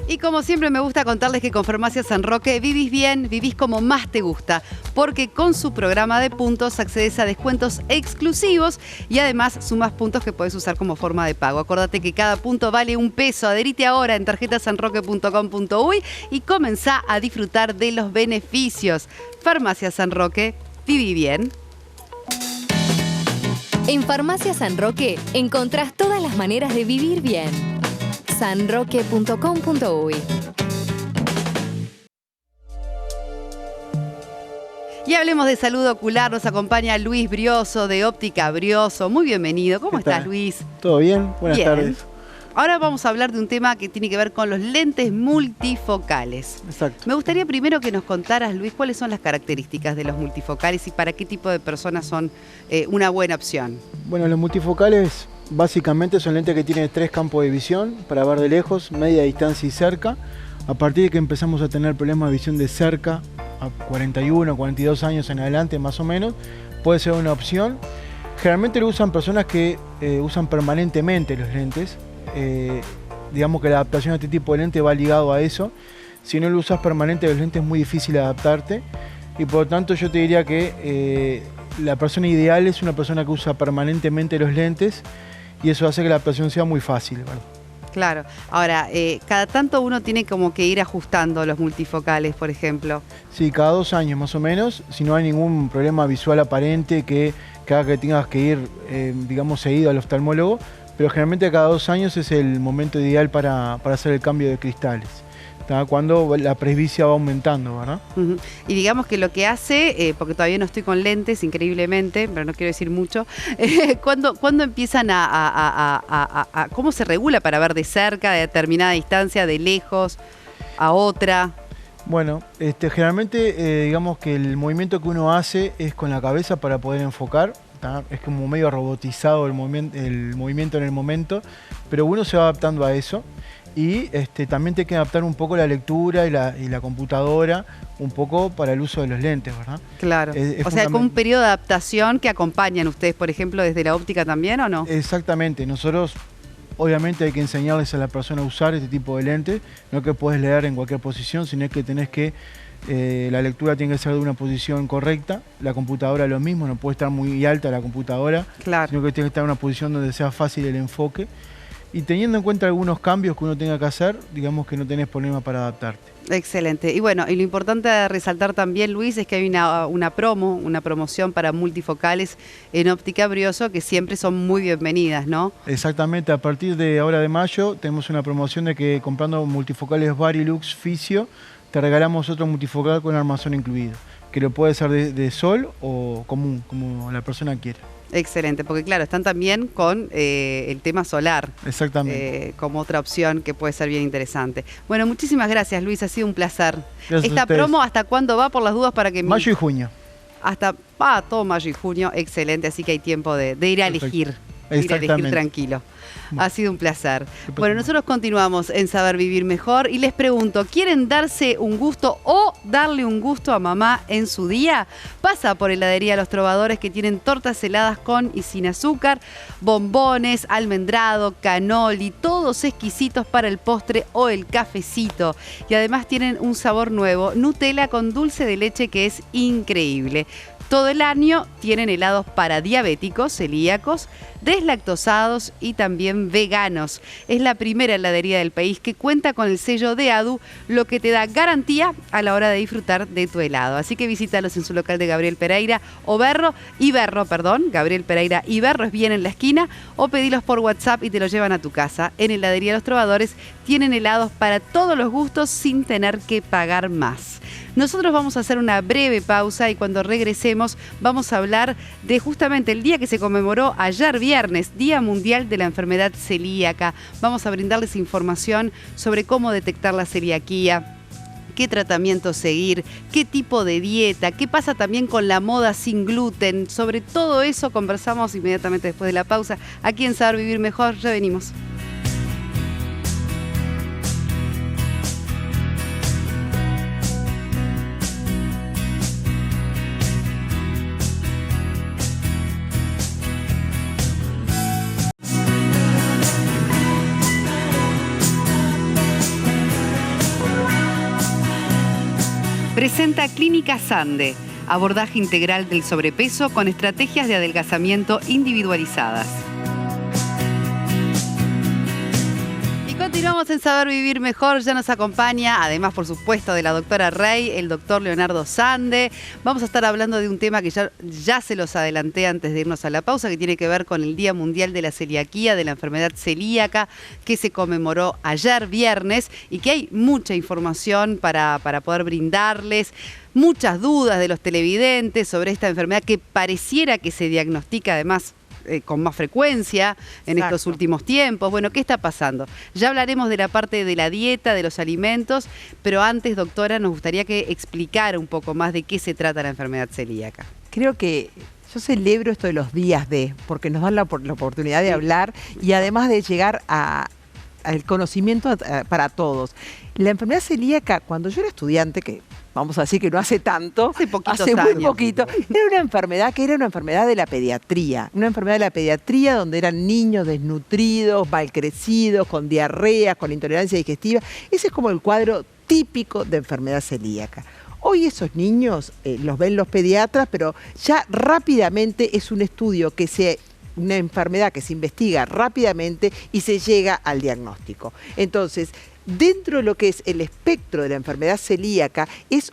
Y como siempre me gusta contarles que con Farmacia San Roque vivís bien, vivís como más te gusta, porque con su programa de puntos accedes a descuentos exclusivos y además sumas puntos que podés usar como forma de pago. Acordate que cada punto vale $1. Adherite ahora en tarjetasanroque.com.uy y comenzá a disfrutar de los beneficios. Farmacia San Roque, viví bien. En Farmacia San Roque encontrás todas las maneras de vivir bien. sanroque.com.uy. Y hablemos de salud ocular. Nos acompaña Luis Brioso de Óptica Brioso. Muy bienvenido. ¿Cómo estás, Luis? ¿Todo bien? Buenas tardes. Ahora vamos a hablar de un tema que tiene que ver con los lentes multifocales. Exacto. Me gustaría primero que nos contaras, Luis, cuáles son las características de los multifocales y para qué tipo de personas son una buena opción. Bueno, los multifocales básicamente son lentes que tienen 3 campos de visión para ver de lejos, media distancia y cerca. A partir de que empezamos a tener problemas de visión de cerca, a 41, 42 años en adelante más o menos, puede ser una opción. Generalmente lo usan personas que usan permanentemente los lentes. Digamos que la adaptación a este tipo de lente va ligado a eso. Si no lo usas permanente los lentes es muy difícil adaptarte y por lo tanto yo te diría que la persona ideal es una persona que usa permanentemente los lentes y eso hace que la adaptación sea muy fácil, ¿verdad? Claro. Ahora, cada tanto uno tiene como que ir ajustando los multifocales, por ejemplo. Sí, cada 2 años más o menos, si no hay ningún problema visual aparente que haga que tengas que ir, digamos, seguido al oftalmólogo. Pero generalmente cada 2 años es el momento ideal para hacer el cambio de cristales, ¿tá? Cuando la presbicia va aumentando, ¿verdad? Uh-huh. Y digamos que lo que hace, porque todavía no estoy con lentes, increíblemente, pero no quiero decir mucho, ¿cuándo empiezan cómo se regula para ver de cerca, de determinada distancia, de lejos, a otra? Bueno, generalmente digamos que el movimiento que uno hace es con la cabeza para poder enfocar. Es como medio robotizado el movimiento en el momento, pero uno se va adaptando a eso y también tiene que adaptar un poco la lectura y la computadora un poco para el uso de los lentes, ¿verdad? Claro. O sea, con un periodo de adaptación que acompañan ustedes, por ejemplo, desde la óptica también, ¿o no? Exactamente. Nosotros, obviamente, hay que enseñarles a la persona a usar este tipo de lentes, no que puedes leer en cualquier posición, sino que tenés que la lectura tiene que ser de una posición correcta, la computadora lo mismo, no puede estar muy alta la computadora, claro, sino que tiene que estar en una posición donde sea fácil el enfoque. Y teniendo en cuenta algunos cambios que uno tenga que hacer, digamos que no tenés problema para adaptarte. Excelente. Y bueno, y lo importante de resaltar también, Luis, es que hay una promoción para multifocales en Óptica Brioso que siempre son muy bienvenidas, ¿no? Exactamente. A partir de ahora de mayo tenemos una promoción de que comprando multifocales Varilux Fisio, te regalamos otro multifocal con armazón incluido, que lo puede ser de sol o común, como la persona quiera. Excelente, porque claro, están también con el tema solar. Exactamente. Como otra opción que puede ser bien interesante. Bueno, muchísimas gracias, Luis, ha sido un placer. Gracias a ¿Esta ustedes. promo hasta cuándo va, por las dudas, para que... Mayo y junio. Hasta todo mayo y junio, excelente, así que hay tiempo de ir a elegir. Ir a elegir Exactamente. tranquilo. Ha sido un placer. pasa? Bueno, nosotros continuamos en Saber Vivir Mejor y les pregunto, ¿quieren darse un gusto o darle un gusto a mamá en su día? Pasa por Heladería Los Trovadores, que tienen tortas heladas con y sin azúcar, bombones, almendrado, canoli, todos exquisitos para el postre o el cafecito. Y además tienen un sabor nuevo, Nutella con dulce de leche, que es increíble. Todo el año tienen helados para diabéticos, celíacos, deslactosados y también veganos. Es la primera heladería del país que cuenta con el sello de ADU, lo que te da garantía a la hora de disfrutar de tu helado. Así que visítalos en su local de Gabriel Pereira Gabriel Pereira Iberro es bien en la esquina, o pedilos por WhatsApp y te los llevan a tu casa. En Heladería Los Trovadores tienen helados para todos los gustos sin tener que pagar más. Nosotros vamos a hacer una breve pausa y cuando regresemos vamos a hablar de justamente el día que se conmemoró ayer viernes, Día Mundial de la Enfermedad Celíaca. Vamos a brindarles información sobre cómo detectar la celiaquía, qué tratamiento seguir, qué tipo de dieta, qué pasa también con la moda sin gluten. Sobre todo eso conversamos inmediatamente después de la pausa. Aquí en Saber Vivir Mejor, ya venimos. Presenta Clínica Sande, abordaje integral del sobrepeso con estrategias de adelgazamiento individualizadas. Y continuamos en Saber Vivir Mejor, ya nos acompaña, además por supuesto de la doctora Rey, el doctor Leonardo Sande. Vamos a estar hablando de un tema que ya se los adelanté antes de irnos a la pausa, que tiene que ver con el Día Mundial de la Celiaquía, de la enfermedad celíaca, que se conmemoró ayer viernes y que hay mucha información para poder brindarles. Muchas dudas de los televidentes sobre esta enfermedad que pareciera que se diagnostica además con más frecuencia en Exacto. estos últimos tiempos. Bueno, ¿qué está pasando? Ya hablaremos de la parte de la dieta, de los alimentos, pero antes, doctora, nos gustaría que explicara un poco más de qué se trata la enfermedad celíaca. Creo que yo celebro esto de los días de, porque nos dan la oportunidad de hablar y además de llegar al conocimiento para todos. La enfermedad celíaca, cuando yo era estudiante, que vamos a decir que no hace tanto, hace muy poquito, era una enfermedad de la pediatría, donde eran niños desnutridos, malcrecidos, con diarrea, con intolerancia digestiva. Ese es como el cuadro típico de enfermedad celíaca. Hoy esos niños los ven los pediatras, pero ya rápidamente es un estudio una enfermedad que se investiga rápidamente y se llega al diagnóstico. Entonces, dentro de lo que es el espectro de la enfermedad celíaca, es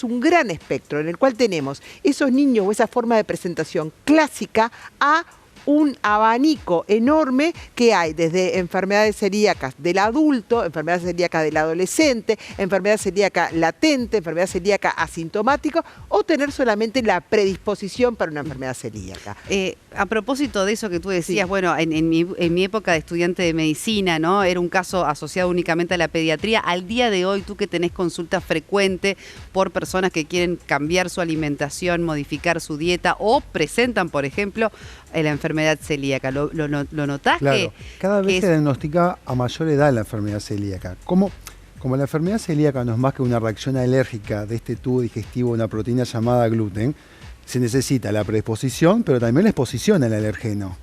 un gran espectro en el cual tenemos esos niños o esa forma de presentación clásica a un abanico enorme que hay desde enfermedades celíacas del adulto, enfermedad celíaca del adolescente, enfermedad celíaca latente, enfermedad celíaca asintomática o tener solamente la predisposición para una enfermedad celíaca. A propósito de eso que tú decías, sí. Bueno, en mi época de estudiante de medicina, ¿no? Era un caso asociado únicamente a la pediatría. Al día de hoy, tú que tenés consulta frecuente por personas que quieren cambiar su alimentación, modificar su dieta o presentan, por ejemplo, la enfermedad celíaca. ¿Lo notás? Claro, cada vez se diagnostica a mayor edad la enfermedad celíaca. Como la enfermedad celíaca no es más que una reacción alérgica de este tubo digestivo a una proteína llamada gluten, se necesita la predisposición, pero también la exposición al alergeno.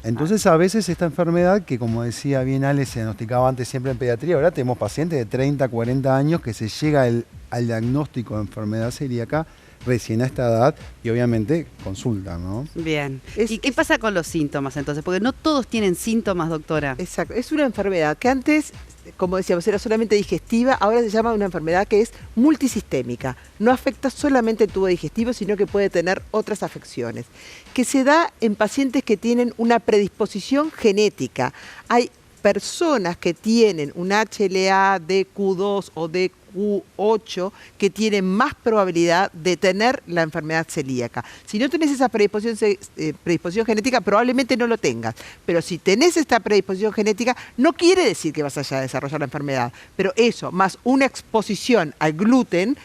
Entonces a veces esta enfermedad, que como decía bien Ale, se diagnosticaba antes siempre en pediatría, ahora tenemos pacientes de 30, 40 años que se llega al diagnóstico de enfermedad celíaca recién a esta edad y obviamente consultan, ¿no? Bien. ¿Y qué pasa con los síntomas entonces? Porque no todos tienen síntomas, doctora. Exacto. Es una enfermedad que antes, como decíamos, era solamente digestiva, ahora se llama una enfermedad que es multisistémica. No afecta solamente el tubo digestivo, sino que puede tener otras afecciones. Que se da en pacientes que tienen una predisposición genética. Hay personas que tienen un HLA de Q2 o de Q8 que tienen más probabilidad de tener la enfermedad celíaca. Si no tenés esa predisposición genética, probablemente no lo tengas. Pero si tenés esta predisposición genética, no quiere decir que vas a desarrollar la enfermedad. Pero eso, más una exposición al gluten,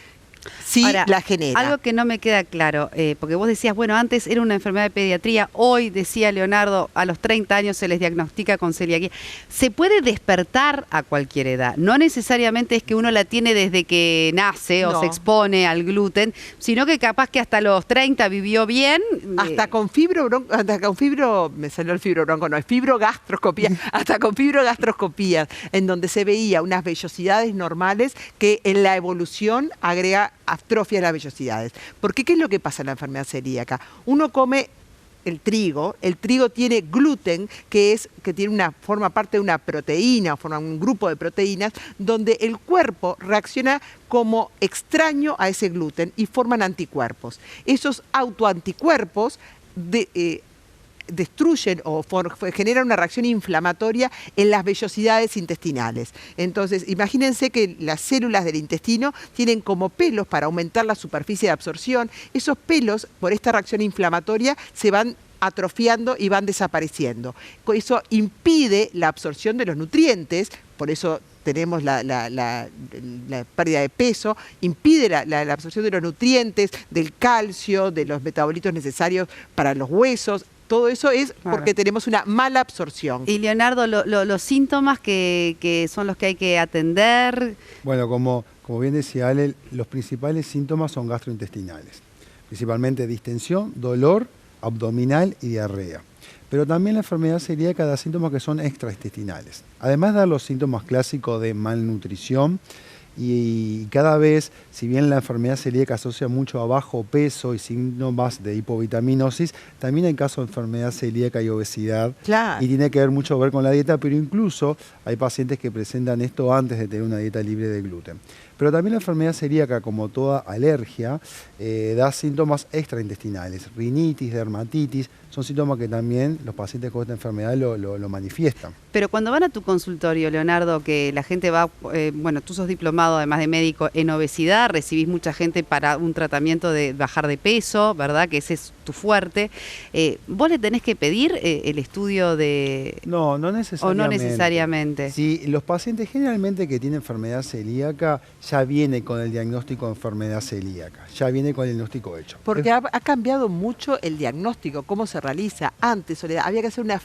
sí. Ahora, la genera. Algo que no me queda claro, porque vos decías, bueno, antes era una enfermedad de pediatría, hoy, decía Leonardo, a los 30 años se les diagnostica con celiaquía. Se puede despertar a cualquier edad, no necesariamente es que uno la tiene desde que nace o se expone al gluten, sino que capaz que hasta los 30 vivió bien. Hasta con me salió el fibrobronco, no, es fibrogastroscopía, hasta con fibrogastroscopías, en donde se veía unas vellosidades normales que en la evolución agrega atrofia de las vellosidades. Porque ¿qué es lo que pasa en la enfermedad celíaca? Uno come el trigo tiene gluten, que forma parte de una proteína, forma un grupo de proteínas, donde el cuerpo reacciona como extraño a ese gluten y forman anticuerpos. Esos autoanticuerpos destruyen o generan una reacción inflamatoria en las vellosidades intestinales. Entonces, imagínense que las células del intestino tienen como pelos para aumentar la superficie de absorción. Esos pelos, por esta reacción inflamatoria, se van atrofiando y van desapareciendo. Eso impide la absorción de los nutrientes, por eso tenemos la pérdida de peso, impide la absorción de los nutrientes, del calcio, de los metabolitos necesarios para los huesos. Todo eso es porque tenemos una mala absorción. Y Leonardo, los síntomas que son los que hay que atender. Bueno, como bien decía Ale, los principales síntomas son gastrointestinales. Principalmente distensión, dolor abdominal y diarrea. Pero también la enfermedad celíaca da síntomas que son extraintestinales. Además de dar los síntomas clásicos de malnutrición, y cada vez, si bien la enfermedad celíaca asocia mucho a bajo peso y síntomas de hipovitaminosis, también hay casos de enfermedad celíaca y obesidad. Claro. Y tiene que ver mucho ver con la dieta, pero incluso hay pacientes que presentan esto antes de tener una dieta libre de gluten. Pero también la enfermedad celíaca, como toda alergia, da síntomas extraintestinales, rinitis, dermatitis, son síntomas que también los pacientes con esta enfermedad lo manifiestan. Pero cuando van a tu consultorio, Leonardo, que la gente va, bueno, tú sos diplomado además de médico en obesidad, recibís mucha gente para un tratamiento de bajar de peso, ¿verdad? Que ese es tu fuerte. ¿Vos le tenés que pedir el estudio de...? No necesariamente. ¿O no necesariamente? Sí, los pacientes generalmente que tienen enfermedad celíaca ya viene con el diagnóstico de enfermedad celíaca, ya viene con el diagnóstico hecho. Porque ha cambiado mucho el diagnóstico, cómo se realiza. Antes, Soledad, había que hacer una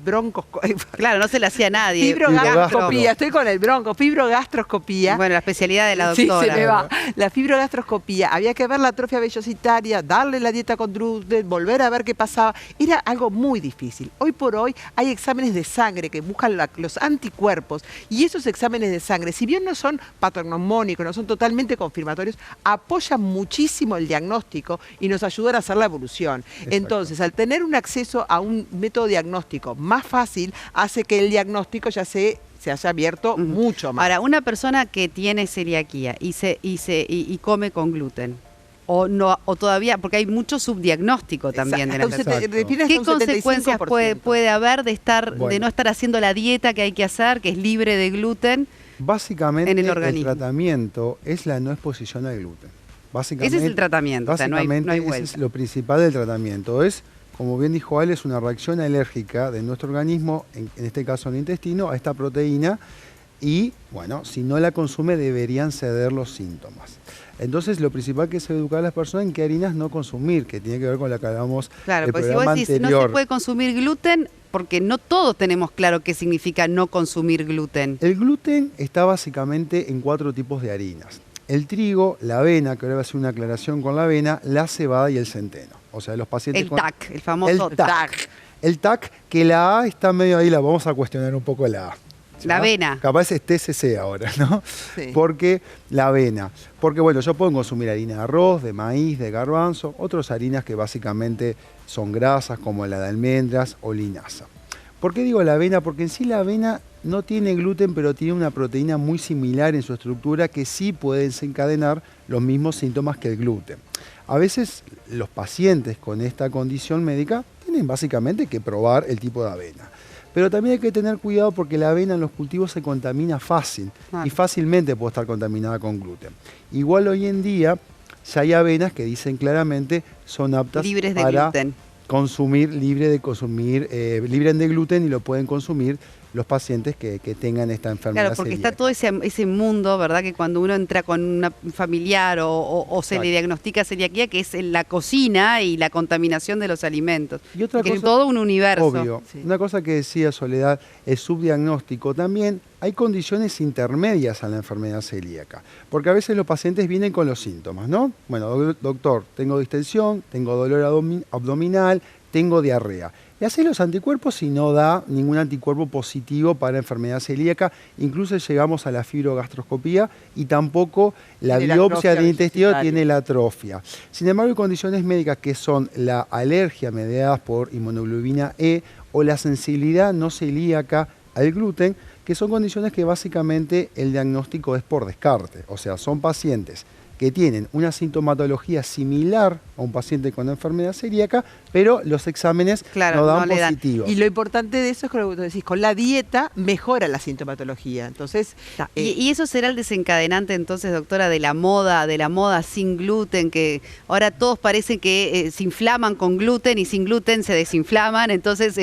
broncoscopia. Claro, no se le hacía a nadie. Fibrogastroscopía, estoy con el bronco, fibrogastroscopía. Bueno, la especialidad de la doctora. Sí, se me va. La fibrogastroscopía, había que ver la atrofia vellositaria, darle la dieta con gluten, volver a ver qué pasaba. Era algo muy difícil. Hoy por hoy hay exámenes de sangre que buscan los anticuerpos y esos exámenes de sangre, si bien no son patognomónicos, no son totalmente confirmatorios, apoyan muchísimo el diagnóstico y nos ayudan a hacer la evolución. Exacto. Entonces, al tener un acceso a un método diagnóstico más fácil, hace que el diagnóstico ya se haya abierto mucho más. Ahora, una persona que tiene celiaquía y come con gluten, o no, o todavía, porque hay mucho subdiagnóstico también de la enfermedad. ¿Qué consecuencias puede haber de no estar haciendo la dieta que hay que hacer, que es libre de gluten? Básicamente, en el organismo. El tratamiento es la no exposición al gluten. Básicamente, ese es el tratamiento, o sea, no hay vuelta. Ese es lo principal del tratamiento. Es, como bien dijo Ale, es una reacción alérgica de nuestro organismo, en este caso en el intestino, a esta proteína y, bueno, si no la consume deberían ceder los síntomas. Entonces, lo principal que es educar a las personas en qué harinas no consumir, que tiene que ver con lo que hablamos el programa anterior. Claro, porque si vos decís, no se puede consumir gluten, porque no todos tenemos claro qué significa no consumir gluten. El gluten está básicamente en 4 tipos de harinas. El trigo, la avena, que ahora va a hacer una aclaración con la avena, la cebada y el centeno. O sea, los pacientes el TAC, el famoso TAC. El TAC, que la A está medio ahí, la vamos a cuestionar un poco la A. La avena. Capaz es TCC ahora, ¿no? Sí. Porque la avena. Porque, bueno, yo puedo consumir harina de arroz, de maíz, de garbanzo, otras harinas que básicamente son grasas, como la de almendras o linaza. ¿Por qué digo la avena? Porque en sí la avena no tiene gluten, pero tiene una proteína muy similar en su estructura que sí puede desencadenar los mismos síntomas que el gluten. A veces los pacientes con esta condición médica tienen básicamente que probar el tipo de avena. Pero también hay que tener cuidado porque la avena en los cultivos se contamina fácil y fácilmente puede estar contaminada con gluten. Igual hoy en día ya hay avenas que dicen claramente son aptas libres de para gluten. consumir, libres de gluten, y lo pueden consumir los pacientes que tengan esta enfermedad Claro, porque celíaca. está todo ese mundo, ¿verdad? Que cuando uno entra con un familiar o se le diagnostica celiaquía, que es la cocina y la contaminación de los alimentos. Y otra que es cosa, todo un universo. obvio, una cosa que decía Soledad, el subdiagnóstico también. Hay condiciones intermedias a la enfermedad celíaca, porque a veces los pacientes vienen con los síntomas, ¿no? Bueno, doctor, tengo distensión, tengo dolor abdominal, tengo diarrea. Le hace los anticuerpos y no da ningún anticuerpo positivo para enfermedad celíaca. Incluso llegamos a la fibrogastroscopía y tampoco la biopsia del intestino tiene la atrofia. Sin embargo, hay condiciones médicas que son la alergia mediada por inmunoglobulina E o la sensibilidad no celíaca al gluten, que son condiciones que básicamente el diagnóstico es por descarte. O sea, son pacientes que tienen una sintomatología similar a un paciente con enfermedad celíaca, pero los exámenes no dan positivos. Y lo importante de eso es que lo que decís, con la dieta mejora la sintomatología. Entonces, y eso será el desencadenante entonces, doctora, de la moda sin gluten, que ahora todos parecen que se inflaman con gluten y sin gluten se desinflaman. Entonces,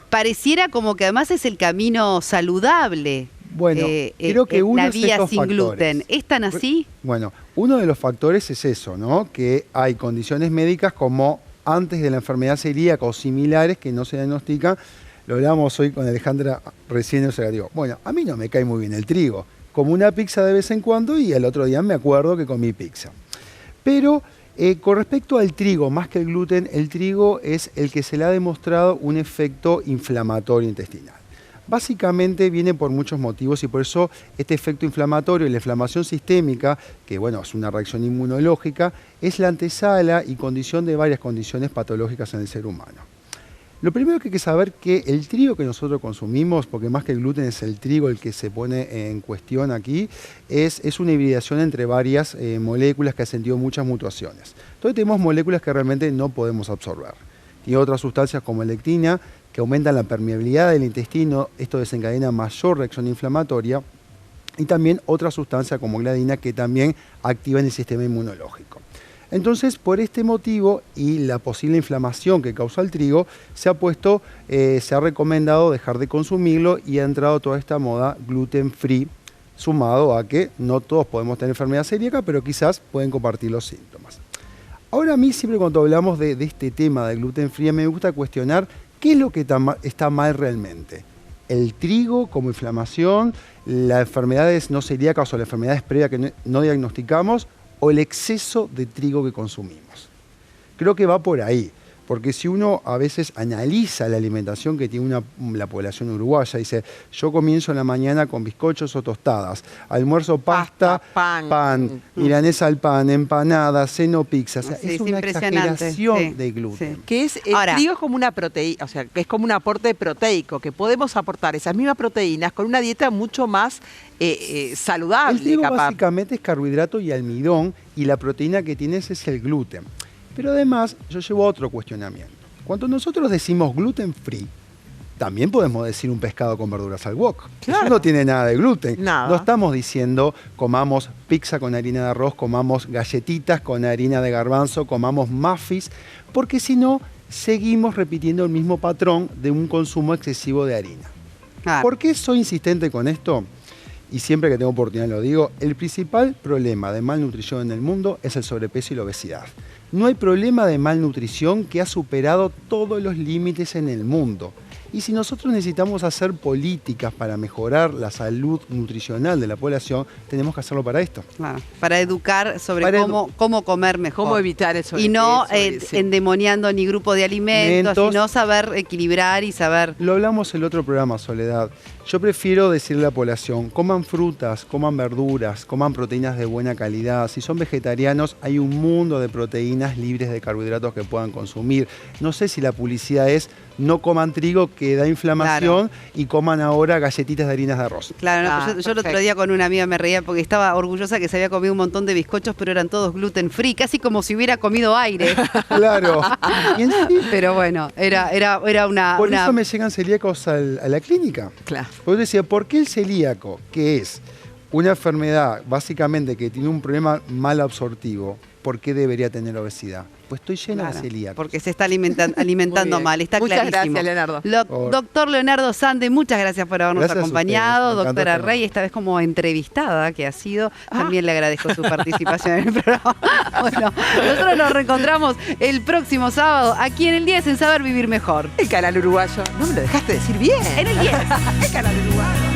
pareciera como que además es el camino saludable. Bueno, creo que uno la es vía estos sin factores. gluten. ¿Es tan así? Bueno, uno de los factores es eso, ¿no? Que hay condiciones médicas como antes de la enfermedad celíaca o similares que no se diagnostican. Lo hablábamos hoy con Alejandra recién, o sea, digo, bueno, a mí no me cae muy bien el trigo. Como una pizza de vez en cuando y el otro día me acuerdo que comí pizza. Pero con respecto al trigo, más que el gluten, el trigo es el que se le ha demostrado un efecto inflamatorio intestinal. Básicamente viene por muchos motivos y por eso este efecto inflamatorio y la inflamación sistémica, que bueno, es una reacción inmunológica, es la antesala y condición de varias condiciones patológicas en el ser humano. Lo primero que hay que saber que el trigo que nosotros consumimos, porque más que el gluten es el trigo el que se pone en cuestión aquí, es una hibridación entre varias moléculas que han sentido muchas mutaciones. Entonces tenemos moléculas que realmente no podemos absorber. Tiene otras sustancias como lectina, que aumentan la permeabilidad del intestino, esto desencadena mayor reacción inflamatoria, y también otra sustancia como gladina que también activan el sistema inmunológico. Entonces, por este motivo y la posible inflamación que causa el trigo, se ha recomendado dejar de consumirlo y ha entrado toda esta moda gluten free, sumado a que no todos podemos tener enfermedad celíaca, pero quizás pueden compartir los síntomas. Ahora a mí siempre cuando hablamos de este tema de gluten free me gusta cuestionar ¿qué es lo que está mal realmente? ¿El trigo como inflamación, las enfermedades no celíacas o las enfermedades previas que no diagnosticamos o el exceso de trigo que consumimos? Creo que va por ahí, porque si uno a veces analiza la alimentación que tiene la población uruguaya, dice, yo comienzo en la mañana con bizcochos o tostadas, almuerzo pasta, pan, milanesa al pan, empanadas, ceno pizza. O sea, es una exageración de gluten. Que es, el trigo es como una proteína, o sea, que es como un aporte proteico, que podemos aportar esas mismas proteínas con una dieta mucho más saludable. El trigo básicamente es carbohidrato y almidón, y la proteína que tienes es el gluten. Pero además, yo llevo otro cuestionamiento. Cuando nosotros decimos gluten free, también podemos decir un pescado con verduras al wok. Claro. Eso no tiene nada de gluten. Nada. No estamos diciendo comamos pizza con harina de arroz, comamos galletitas con harina de garbanzo, comamos muffins, porque si no, seguimos repitiendo el mismo patrón de un consumo excesivo de harina. Claro. ¿Por qué soy insistente con esto? Y siempre que tengo oportunidad lo digo, el principal problema de malnutrición en el mundo es el sobrepeso y la obesidad. No hay problema de malnutrición que ha superado todos los límites en el mundo. Y si nosotros necesitamos hacer políticas para mejorar la salud nutricional de la población, tenemos que hacerlo para esto. Claro, para educar sobre cómo comer mejor. Cómo evitar el sobrepeso. Y no endemoniando ni grupo de alimentos, sino saber equilibrar y saber... Lo hablamos en el otro programa, Soledad. Yo prefiero decirle a la población, coman frutas, coman verduras, coman proteínas de buena calidad. Si son vegetarianos, hay un mundo de proteínas libres de carbohidratos que puedan consumir. No sé si la publicidad es no coman trigo que da inflamación y coman ahora galletitas de harinas de arroz. Claro, yo el otro día con una amiga me reía porque estaba orgullosa que se había comido un montón de bizcochos, pero eran todos gluten free, casi como si hubiera comido aire. Claro. Pero bueno, era una... Por eso me llegan celíacos a la clínica. Claro. Por eso decía, ¿por qué el celíaco, que es una enfermedad básicamente que tiene un problema mal absortivo, por qué debería tener obesidad? Pues estoy llena de celíacos. Porque se está alimentando mal, está Muchas clarísimo. gracias, Leonardo. Doctor Leonardo Sande, muchas gracias por habernos acompañado. Ustedes, doctora Rey, esta vez como entrevistada que ha sido, también le agradezco su participación en el programa. Bueno, nosotros nos reencontramos el próximo sábado aquí en el 10 en Saber Vivir Mejor. El canal uruguayo. No me lo dejaste decir bien. En el 10. El canal uruguayo.